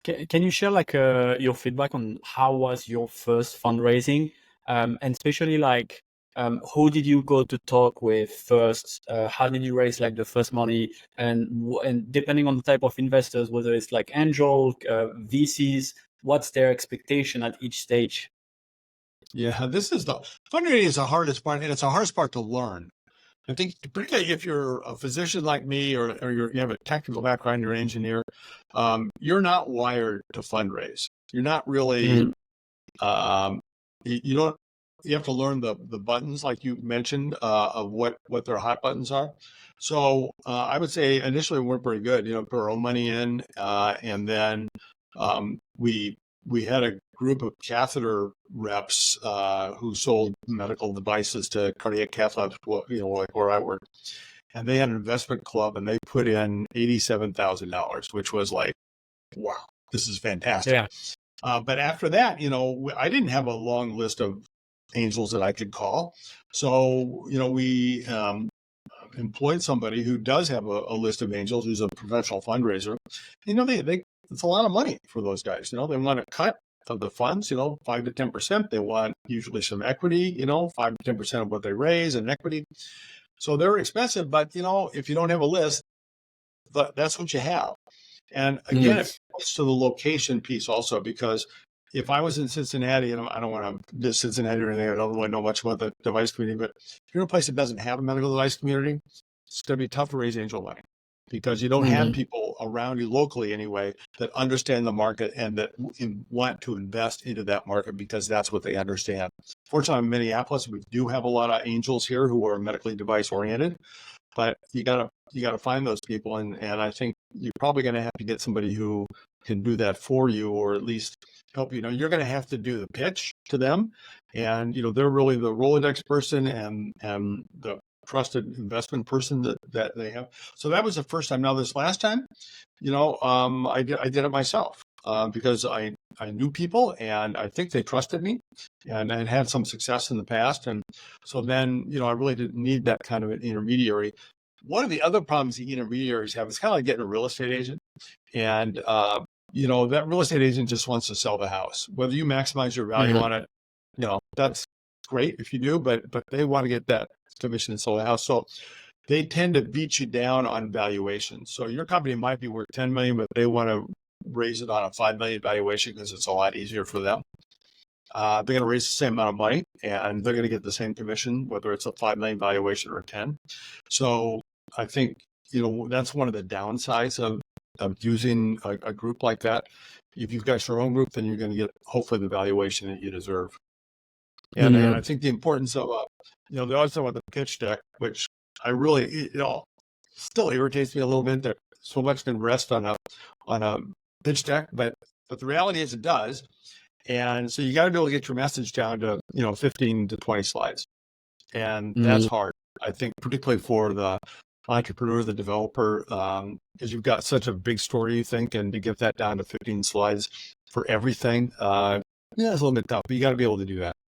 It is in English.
Can you share like your feedback on how was your first fundraising? And especially like who did you go to talk with first? How did you raise like the first money? And depending on the type of investors, whether it's like angel, VCs, what's their expectation at each stage? Yeah, this is the fundraising is the hardest part, and it's the hardest part to learn. I think particularly if you're a physician like me, or you have a technical background, you're an engineer, you're not wired to fundraise. You're not really, Mhm. you don't, you have to learn the buttons like you mentioned, of what their hot buttons are. So I would say initially we weren't very good, put our own money in, and then we had a group of catheter reps who sold medical devices to cardiac cath labs, like where I work. And they had an investment club and they put in $87,000, which was like, wow, this is fantastic. Yeah. But after that, I didn't have a long list of angels that I could call. So, we employed somebody who does have a list of angels, who's a professional fundraiser. They it's a lot of money for those guys. They want to cut of the funds, 5 to 10%. They want usually some equity, 5 to 10% of what they raise in equity. So they're expensive, but if you don't have a list, that's what you have. And again, Mhm. it points to the location piece also, because if I was in Cincinnati, and I don't want to diss Cincinnati or anything, I don't really know much about the device community, but if you're in a place that doesn't have a medical device community, it's going to be tough to raise angel money because you don't have Mhm. people around you locally anyway that understand the market and that want to invest into that market because that's what they understand. Fortunately, in Minneapolis, we do have a lot of angels here who are medically device oriented, but you gotta find those people, and I think you're probably going to have to get somebody who can do that for you, or at least help you. You're going to have to do the pitch to them, and they're really the Rolodex person and the trusted investment person that they have. So that was the first time. Now this last time, I did it myself, because I knew people and I think they trusted me, and I had some success in the past, and so then I really didn't need that kind of an intermediary. One of the other problems the intermediaries have is kind of like getting a real estate agent. And, that real estate agent just wants to sell the house. Whether you maximize your value Mhm. on it, that's great if you do, but they want to get that commission and sell the house. So they tend to beat you down on valuation. So your company might be worth 10 million, but they want to raise it on a 5 million valuation because it's a lot easier for them. They're going to raise the same amount of money and they're going to get the same commission, whether it's a 5 million valuation or 10. So I think, that's one of the downsides of using a group like that. If you've got your own group, then you're going to get hopefully the valuation that you deserve. And I Mhm. think the importance of, they always talk about the pitch deck, which I really, still irritates me a little bit that so much can rest on a pitch deck, but the reality is it does. And so you got to be able to get your message down to, 15 to 20 slides. And that's Mhm. hard, I think, particularly for the entrepreneur, the developer, because you've got such a big story, you think, and to get that down to 15 slides for everything, yeah, it's a little bit tough, but you got to be able to do that.